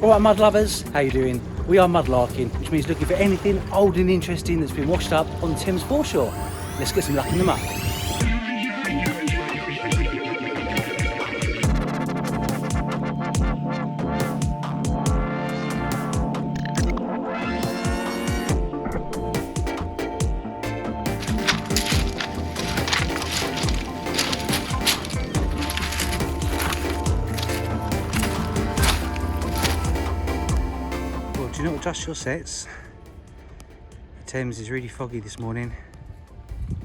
Alright mud lovers, how you doing? We are mudlarking, which means looking for anything old and interesting that's been washed up on the Thames Foreshore. Let's get some luck in the muck. Do not adjust your sets. The Thames is really foggy this morning. You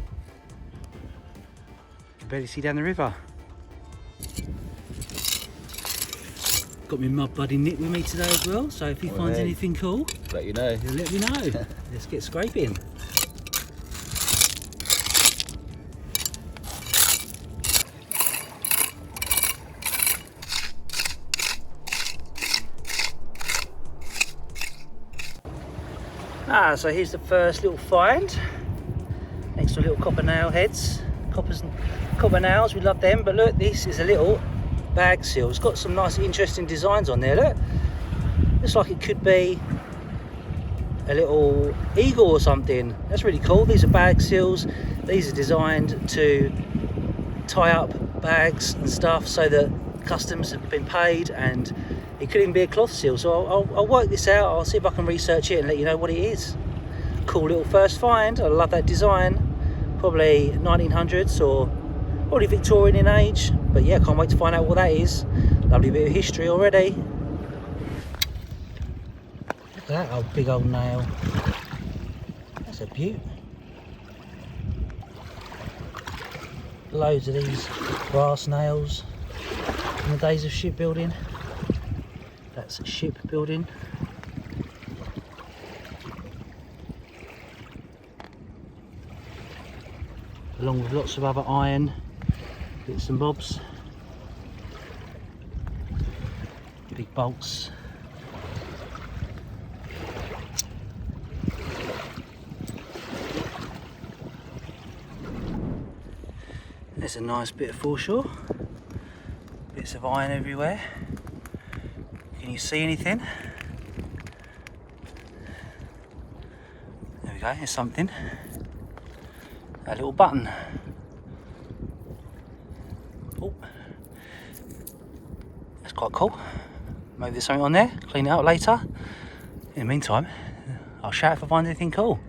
can barely see down the river. Got my mud buddy Nick with me today as well, so if he finds anything cool, let you know. He'll let me know. Let's get scraping. So here's the first little find. Next to little copper nail heads. Copper nails, we love them, but look, this is a little bag seal. It's got some nice interesting designs on there, look. Looks like it could be a little eagle or something. That's really cool. These are bag seals. These are designed to tie up bags and stuff so that customs have been paid, and it could even be a cloth seal. So I'll work this out. I'll see if I can research it and let you know what it is. Cool little first find. I love that design. Probably 1900s or probably Victorian in age. But yeah, can't wait to find out what that is. Lovely bit of history already. Look at that old big old nail. That's a beaut. Loads of these brass nails in the days of shipbuilding. That's shipbuilding. Along with lots of other iron bits and bobs. Big bolts. There's a nice bit of foreshore. Bits of iron everywhere. Can you see anything? There we go, here's something. A little button. Oh, that's quite cool. Maybe there's something on there, clean it up later. In the meantime, I'll shout if I find anything cool.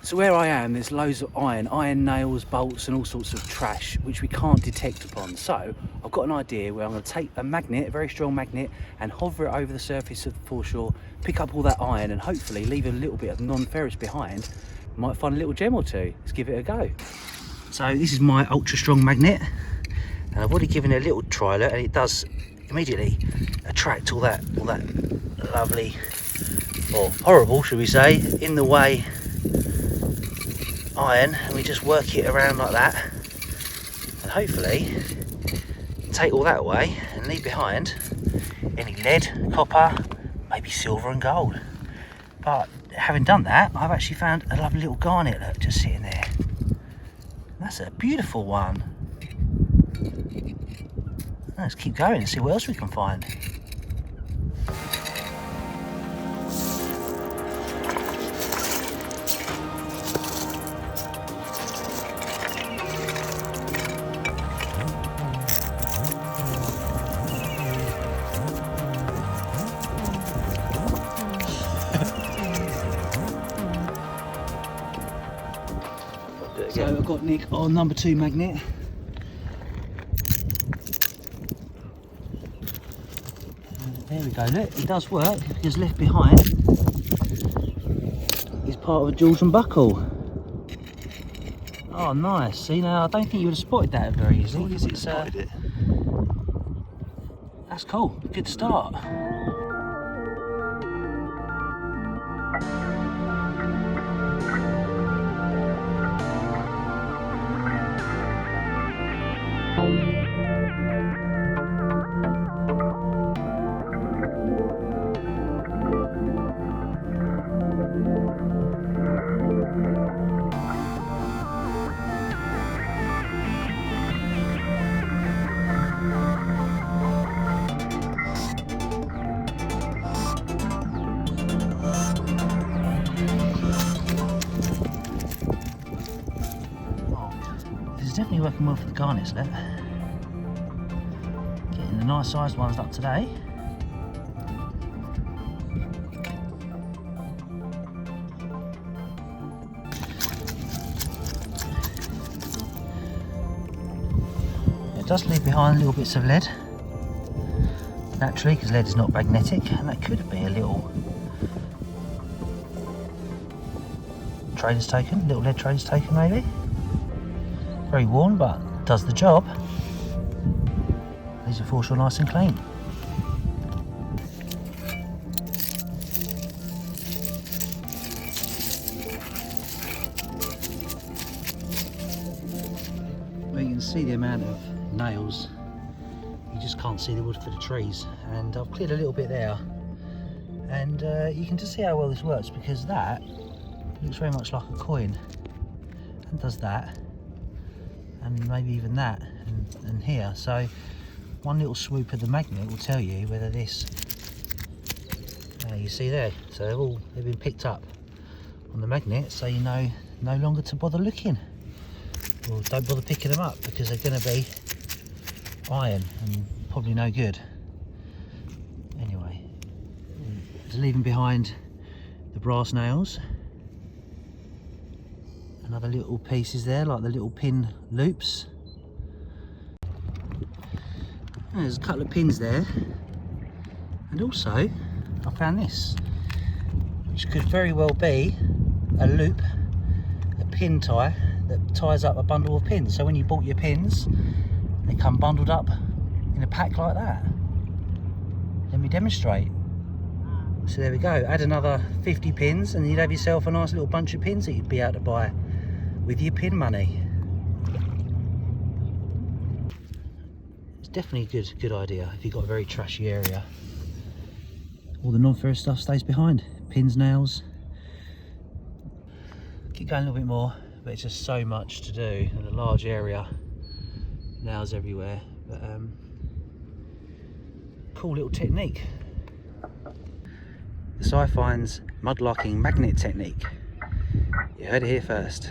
So where I am, there's loads of iron nails, bolts and all sorts of trash which we can't detect upon. So I've got an idea where I'm going to take a magnet, a very strong magnet, and hover it over the surface of the foreshore, pick up all that iron and hopefully leave a little bit of non-ferrous behind. Might find a little gem or two. Let's give it a go. So this is my ultra strong magnet, and I've already given it a little trial, and it does immediately attract all that lovely, or horrible should we say, in the way iron, and we just work it around like that, and hopefully take all that away and leave behind any lead, copper, maybe silver and gold. But having done that, I've actually found a lovely little garnet, look, just sitting there. That's a beautiful one. Let's keep going and see what else we can find. So I've got Nick on number 2 magnet. There we go, look, it does work because left behind is part of a Georgian buckle. Oh nice, see now I don't think you would have spotted that very easily because it's that's cool, good start. Definitely working well for the garnets, look. Getting the nice sized ones up today. It does leave behind little bits of lead, naturally, because lead is not magnetic, and that could be a little trader's token, little lead trader's token maybe. Very worn, but does the job. These are foreshore nice and clean. Well, you can see the amount of nails, you just can't see the wood for the trees, and I've cleared a little bit there, and you can just see how well this works, because that looks very much like a coin, and does that, and maybe even that, and here. So one little swoop of the magnet will tell you whether this, you see there, so they've been picked up on the magnet, so you know no longer to bother looking, or don't bother picking them up, because they're going to be iron and probably no good. Anyway, just leaving behind the brass nails, and other little pieces there, like the little pin loops. And there's a couple of pins there, and also I found this, which could very well be a loop, a pin tie that ties up a bundle of pins. So when you bought your pins, they come bundled up in a pack like that. Let me demonstrate. So there we go, add another 50 pins and you'd have yourself a nice little bunch of pins that you'd be able to buy with your pin money. It's definitely a good idea if you've got a very trashy area. All the non-ferrous stuff stays behind, pins, nails. Keep going a little bit more, but it's just so much to do in a large area. Nails everywhere, but cool little technique. The Sci-Fine's mudlarking magnet technique. You heard it here first.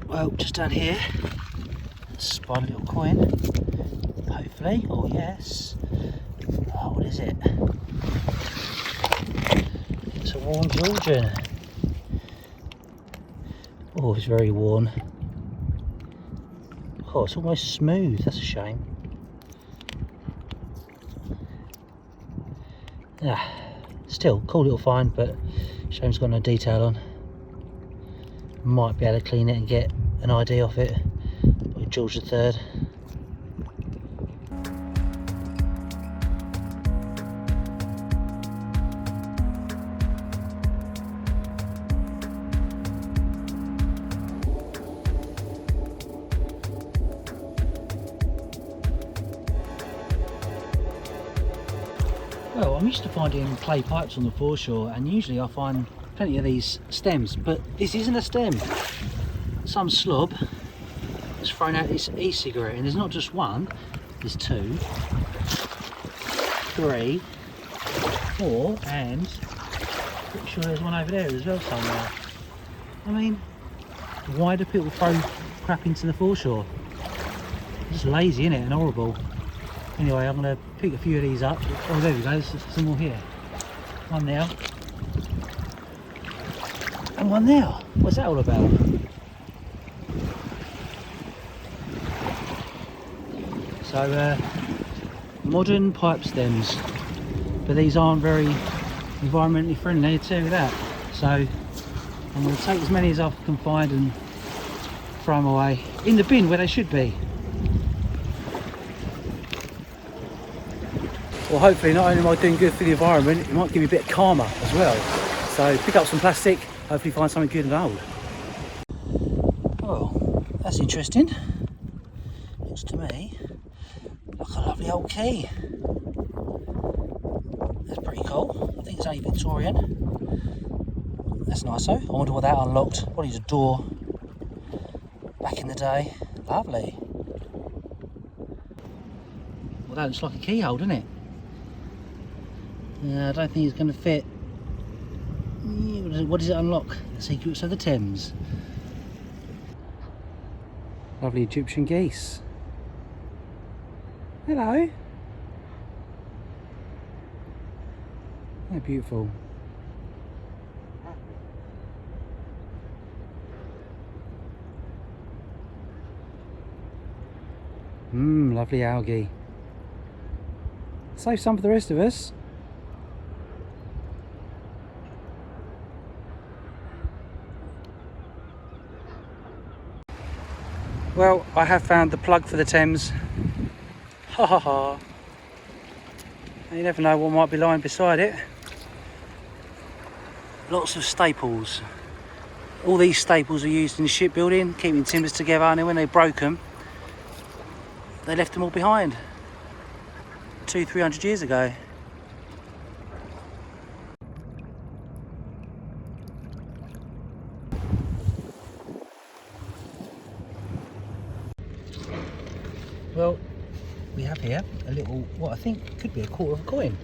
Well, just down here, spot a little coin, hopefully. Oh yes. Oh, what is it? It's a worn Georgian. Oh, it's very worn. Oh, it's almost smooth. That's a shame. Ah, still cool little find, but shame it's got no detail on. Might be able to clean it and get an ID off it. Like George III. Well, I'm used to finding clay pipes on the foreshore, and usually I find plenty of these stems, but this isn't a stem. Some slob has thrown out this e-cigarette, and there's not just one, there's 2, 3, 4, and pretty sure there's one over there as well somewhere. I mean, why do people throw crap into the foreshore? It's just lazy, innit, and horrible. Anyway, I'm going to pick a few of these up. Oh, there we go, there's some more here. One there. And one there. What's that all about? So, modern pipe stems. But these aren't very environmentally friendly, I tell you that. So, I'm going to take as many as I can find and throw them away in the bin where they should be. Well, hopefully not only am I doing good for the environment, it might give me a bit of karma as well. So pick up some plastic, hopefully find something good and old. Oh, that's interesting. Looks to me like a lovely old key. That's pretty cool. I think it's only Victorian. That's nice though. I wonder what that unlocked. Probably a door back in the day. Lovely. Well, that looks like a keyhole, doesn't it? I don't think it's going to fit What does it unlock? The secrets of the Thames. Lovely Egyptian geese. Hello. They're beautiful. Lovely algae. Save some for the rest of us. Well, I have found the plug for the Thames. Ha ha ha. You never know what might be lying beside it. Lots of staples. All these staples are used in shipbuilding, keeping timbers together, and then when they broke them, they left them all behind. 200-300 years ago. Well, we have here a little, what I think could be a quarter of a coin.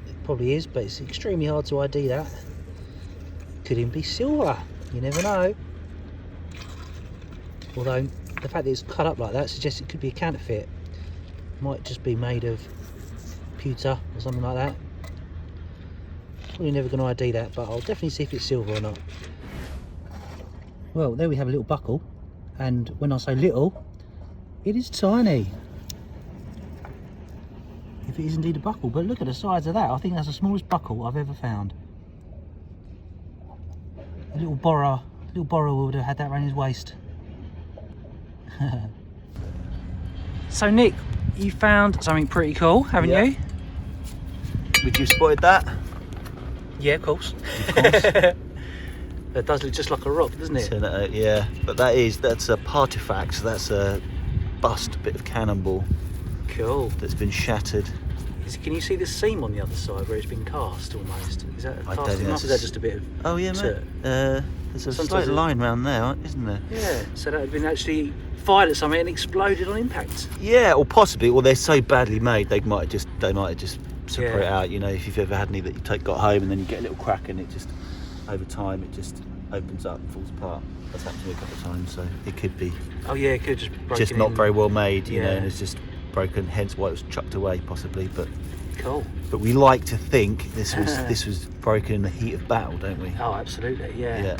It probably is, but it's extremely hard to ID that. Could even be silver, you never know. Although the fact that it's cut up like that suggests it could be a counterfeit. Might just be made of pewter or something like that. Probably never going to ID that, but I'll definitely see if it's silver or not. Well, there we have a little buckle, and when I say little, it is tiny. If it is indeed a buckle, but look at the size of that. I think that's the smallest buckle I've ever found. A little borrower would have had that around his waist. So Nick, you found something pretty cool, haven't you? Would you spotted that? Yeah, of course. That does look just like a rock, doesn't it? So, yeah, but that's a partifact. So that's a bust bit of cannonball. Cool. That's been shattered. Can you see the seam on the other side where it's been cast almost? Is that a I don't casting know. up? Is that just a bit of Oh yeah, mate. There's a Sometimes slight line round there, isn't there? Yeah, so that had been actually fired at something and exploded on impact. Yeah, or possibly. Well, they're so badly made, they might have just separate out. You know, if you've ever had any that you got home and then you get a little crack and it just, over time, it just opens up and falls apart. That's happened to me a couple of times, so it could be. Oh yeah, it could just broken just not very well made, you know, and it's just broken. Hence why it was chucked away, possibly. But cool. But we like to think this was broken in the heat of battle, don't we? Oh, absolutely, yeah.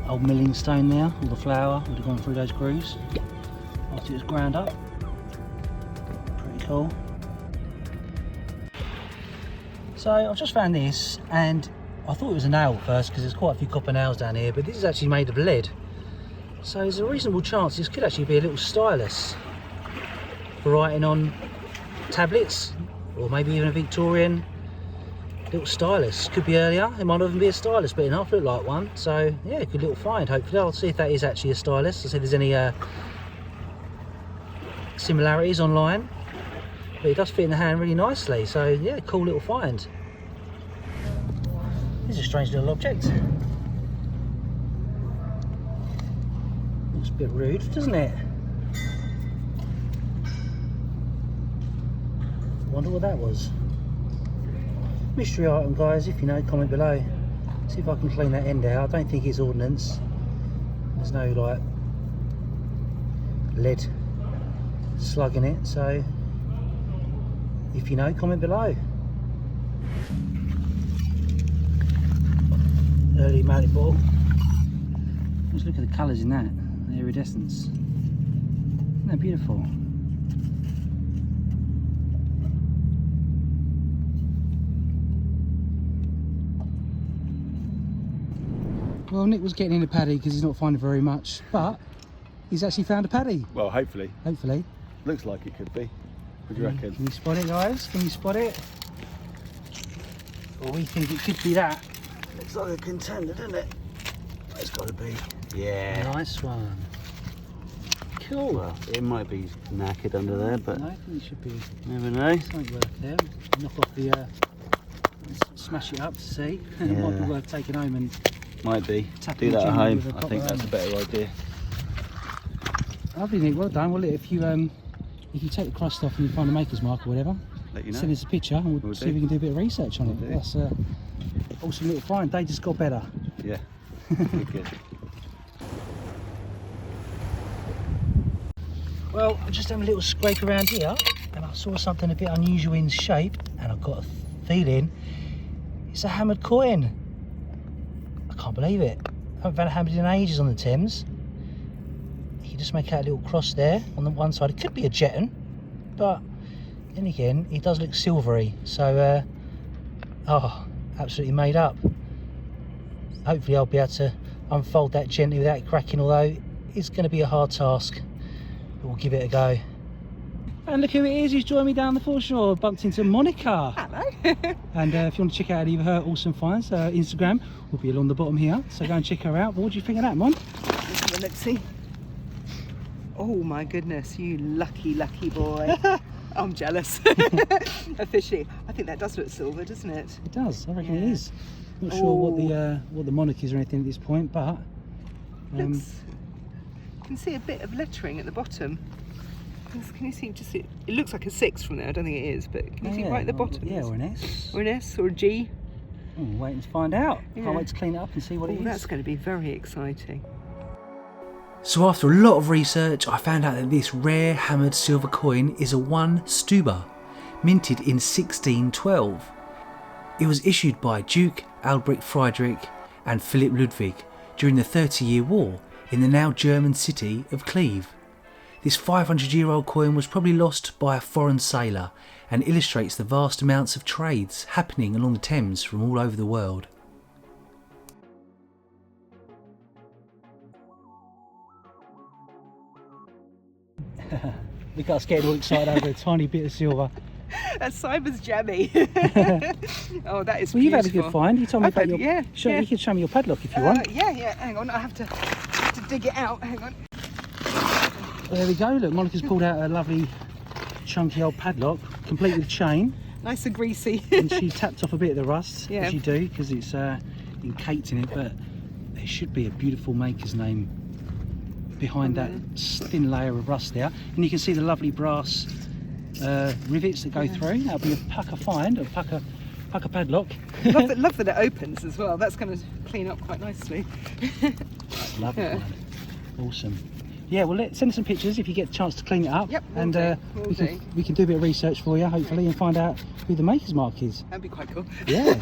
Old milling stone there, all the flour would have gone through those grooves after it was ground up. Pretty cool. So I've just found this, and I thought it was a nail at first because there's quite a few copper nails down here, but this is actually made of lead. So there's a reasonable chance this could actually be a little stylus for writing on tablets, or maybe even a Victorian little stylus. Could be earlier, it might not even be a stylus, but enough look like one. So yeah, good little find. Hopefully I'll see if that is actually a stylus. I'll see if there's any similarities online, but it does fit in the hand really nicely. So yeah, cool little find. This is a strange little object. Looks a bit rude, doesn't it? Wonder what that was. Mystery item, guys. If you know, comment below. See if I can clean that end out. I don't think it's ordnance. There's no like lead slug in it, so if you know, comment below. Early mallet ball. Just look at the colours in that, the iridescence. Isn't that beautiful? Well, Nick was getting in a paddy because he's not finding very much, but he's actually found a paddy. Well, hopefully. Hopefully. Looks like it could be. What do you reckon? Can you spot it, guys? Can you spot it? Well, we think it could be that. Looks like a contender, doesn't it? It's got to be. Yeah. Nice one. Cool. Well, it might be knackered under there, but no, I think it should be. Never know. Something worth there. Knock off the. Smash it up to see. It might be worth taking home and. Might be. Tapping Do that at home. with a I think that's a better idea. Lovely, Nick. Well done. Well, if you take the crust off and you find a maker's mark or whatever, let you know. send us a picture and we'll see if we can do a bit of research on it. That's awesome little find. They just got better. Yeah. Good. Well, I'm just having a little scrape around here and I saw something a bit unusual in shape and I've got a feeling it's a hammered coin. I can't believe it. I haven't found a hammered in ages on the Thames. You can just make out a little cross there on the one side. It could be a jeton, but then again, it does look silvery. So, oh, absolutely made up. Hopefully I'll be able to unfold that gently without cracking, although it's going to be a hard task. But we'll give it a go. And look who it is who's joined me down the foreshore. Bumped into Monica. Hello. And if you want to check out any of her awesome finds, Instagram will be along the bottom here. So go and check her out. But what do you think of that, Mon? Let's see. Oh my goodness, you lucky, lucky boy. I'm jealous. Officially, I think that does look silver, doesn't it? It does. I reckon it is. Not sure what the monarch is or anything at this point, but you can see a bit of lettering at the bottom. Can you see just it looks like a 6 from there. I don't think it is, but can you see right at the bottom? Yeah, or an S. Or an S or a G. Oh, waiting to find out. Yeah. Can't wait to clean it up and see what it is. That's going to be very exciting. So after a lot of research, I found out that this rare hammered silver coin is a 1 Stuber, minted in 1612. It was issued by Duke Albrecht Friedrich and Philip Ludwig during the 30-year War in the now German city of Cleve. This 500-year-old coin was probably lost by a foreign sailor and illustrates the vast amounts of trades happening along the Thames from all over the world. We got us getting all excited over a tiny bit of silver. That's Simon's jammy. Oh, that is Well, you've had a beautiful. good find. You told me about your. Yeah. You can show me your padlock if you want. Yeah. Hang on, I have to dig it out. Hang on. Well, there we go. Look, Monica's pulled out a lovely, chunky old padlock, complete with chain. Nice and greasy. And she tapped off a bit of the rust, Yeah. as you do, because it's encased in it. But there should be a beautiful maker's name behind that thin layer of rust there, and you can see the lovely brass rivets that go through. That'll be a pucker find, a pucker padlock. love that it opens as well. That's going to clean up quite nicely. Lovely one. Awesome. Yeah, well, send us some pictures if you get the chance to clean it up. Yep, and we can do a bit of research for you, hopefully, and find out who the maker's mark is. That'd be quite cool. Yeah.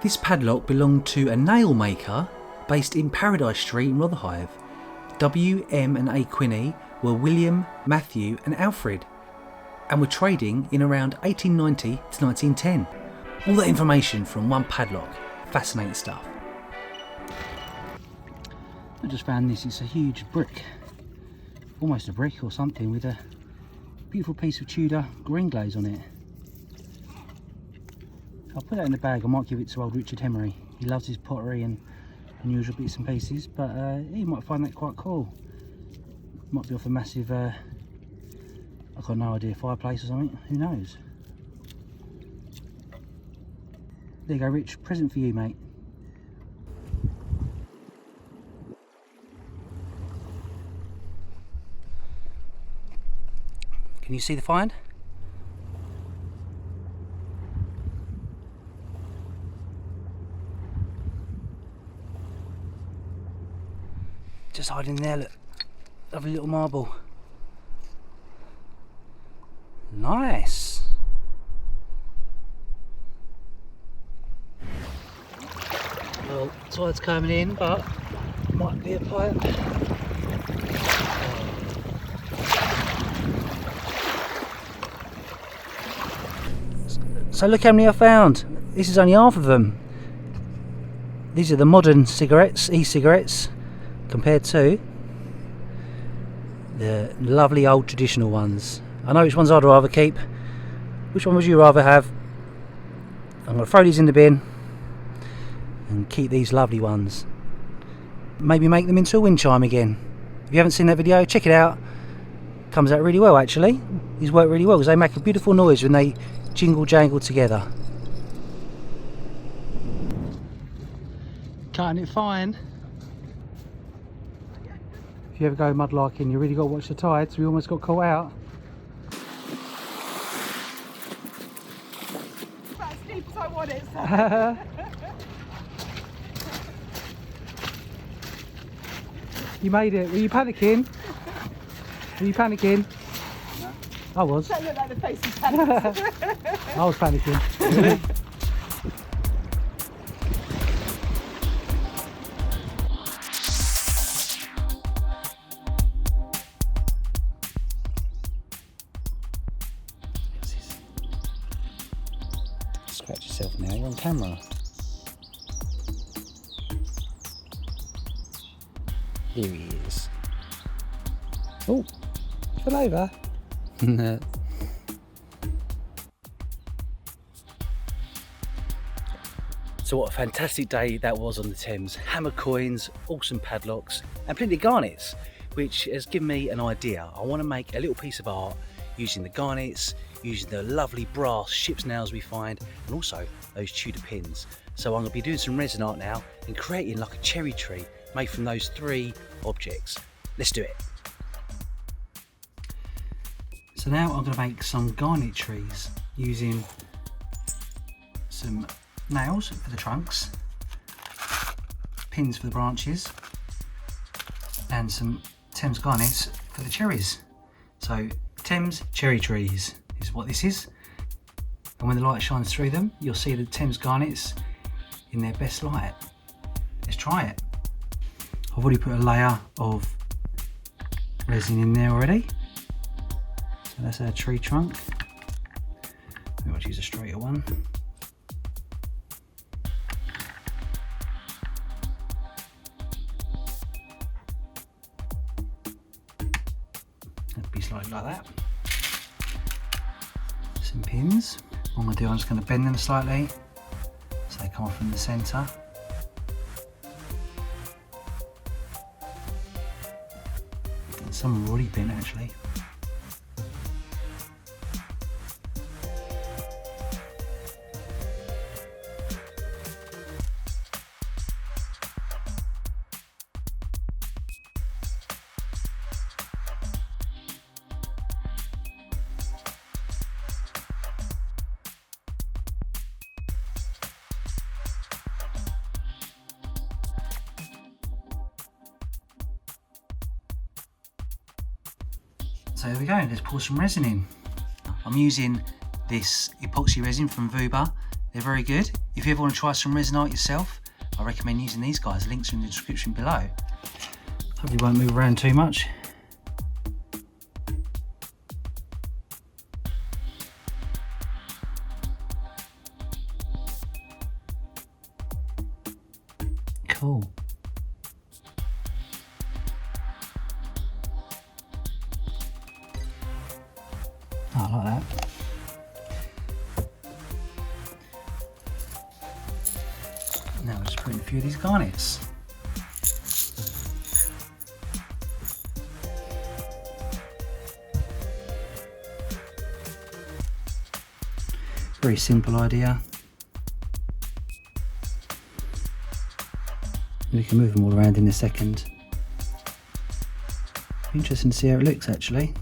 This padlock belonged to a nail maker based in Paradise Street in Rotherhithe. W, M and A Quinney were William, Matthew and Alfred, and were trading in around 1890 to 1910. All that information from one padlock. Fascinating stuff. I just found this. It's a huge brick, almost a brick or something, with a beautiful piece of Tudor green glaze on it. I'll put that in the bag. I might give it to old Richard Hemery. He loves his pottery and unusual bits and pieces, but he might find that quite cool. Might be off a massive, I've got no idea, fireplace or something. Who knows? There you go, Rich. Present for you, mate. Can you see the find? Just hiding there, look. Lovely little marble. Nice. Well, tide's coming in, but might be a pipe. So look how many I found. This is only half of them. These are the modern cigarettes, e-cigarettes. compared to the lovely old traditional ones. I know which ones I'd rather keep. Which one would you rather have? I'm going to throw these in the bin and keep these lovely ones. Maybe make them into a wind chime again. If you haven't seen that video, check it out. Comes out really well actually. These work really well because they make a beautiful noise when they jingle jangle together. Cutting it fine. If you ever go mudlarking, you really got to watch the tides. We almost got caught out. That's as deep as I want it, so. You made it. Were you panicking? Were you panicking? No. I was. Don't look like the face of panic. I was panicking. Scratch yourself now, you're on camera. Here he is. Oh, fell over. So what a fantastic day that was on the Thames. Hammer coins, awesome padlocks and plenty of garnets, which has given me an idea. I want to make a little piece of art using the garnets, using the lovely brass ship's nails we find, and also those Tudor pins. So I'm going to be doing some resin art now and creating like a cherry tree made from those 3 objects. Let's do it. So now I'm going to make some garnet trees using some nails for the trunks, pins for the branches, and some Thames garnets for the cherries. So Thames cherry trees is what this is, and when the light shines through them you'll see the Thames garnets in their best light. Let's try it. I've already put a layer of resin in there already, so that's our tree trunk. Maybe I'll use a straighter one. It'll be slightly like that. Some pins. What I'm going to do, I'm just going to bend them slightly so they come off from the centre. Some are already bent actually. So there we go, let's pour some resin in. I'm using this epoxy resin from Vuba. They're very good. If you ever want to try some resin art yourself, I recommend using these guys. Links are in the description below. Hopefully won't move around too much. Cool. Oh, I like that. Now we're just putting a few of these garnets. Very simple idea. We can move them all around in a second. Interesting to see how it looks actually.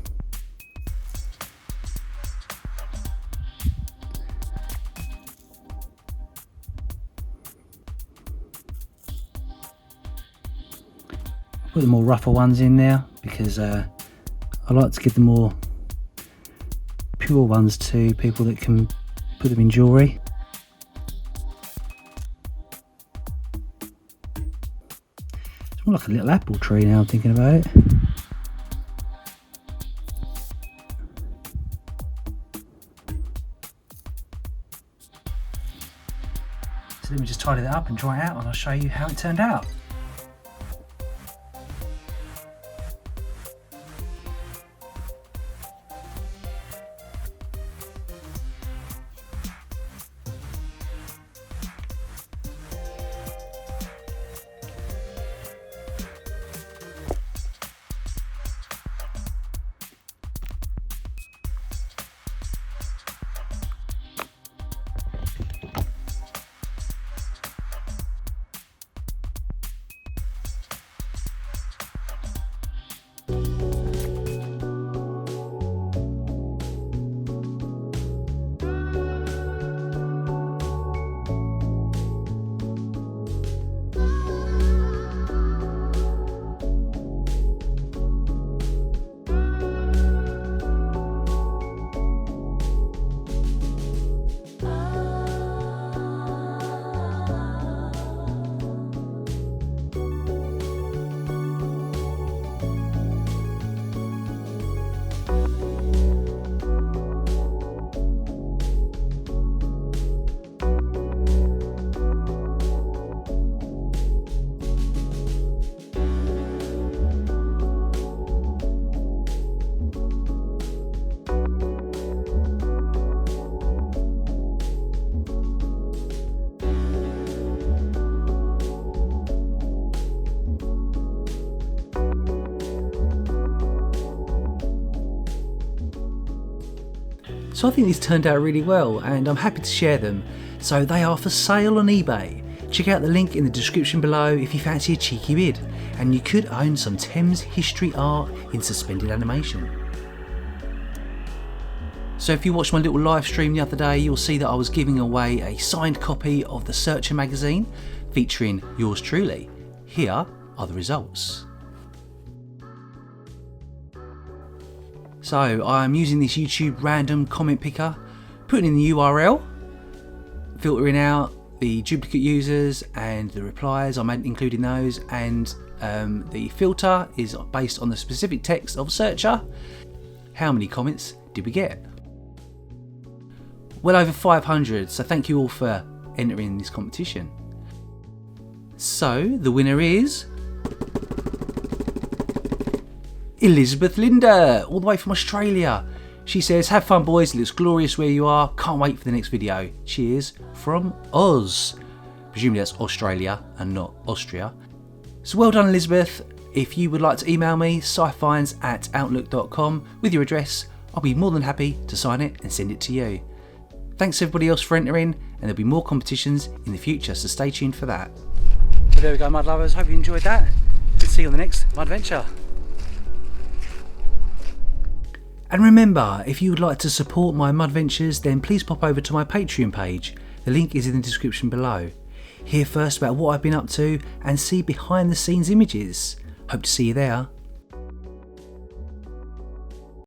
Put the more rougher ones in there because I like to give the more pure ones to people that can put them in jewellery. It's more like a little apple tree now I'm thinking about it. So let me just tidy that up and dry it out and I'll show you how it turned out. So I think these turned out really well and I'm happy to share them. So they are for sale on eBay. Check out the link in the description below if you fancy a cheeky bid, and you could own some Thames history art in suspended animation. So if you watched my little live stream the other day, you'll see that I was giving away a signed copy of the Searcher magazine featuring yours truly. Here are the results. So I'm using this YouTube random comment picker, putting in the URL, filtering out the duplicate users and the replies, I'm including those, and the filter is based on the specific text of Searcher. How many comments did we get? Well over 500, so thank you all for entering this competition. So the winner is Elizabeth Linda, all the way from Australia. She says, have fun boys, it looks glorious where you are, can't wait for the next video. Cheers from Oz. Presumably that's Australia and not Austria. So well done Elizabeth. If you would like to email me, scifinds@outlook.com with your address, I'll be more than happy to sign it and send it to you. Thanks everybody else for entering, and there'll be more competitions in the future, so stay tuned for that. So there we go mud lovers, hope you enjoyed that. See you on the next Mud Adventure. And remember, if you would like to support my Mud Ventures, then please pop over to my Patreon page. The link is in the description below. Hear first about what I've been up to and see behind the scenes images. Hope to see you there.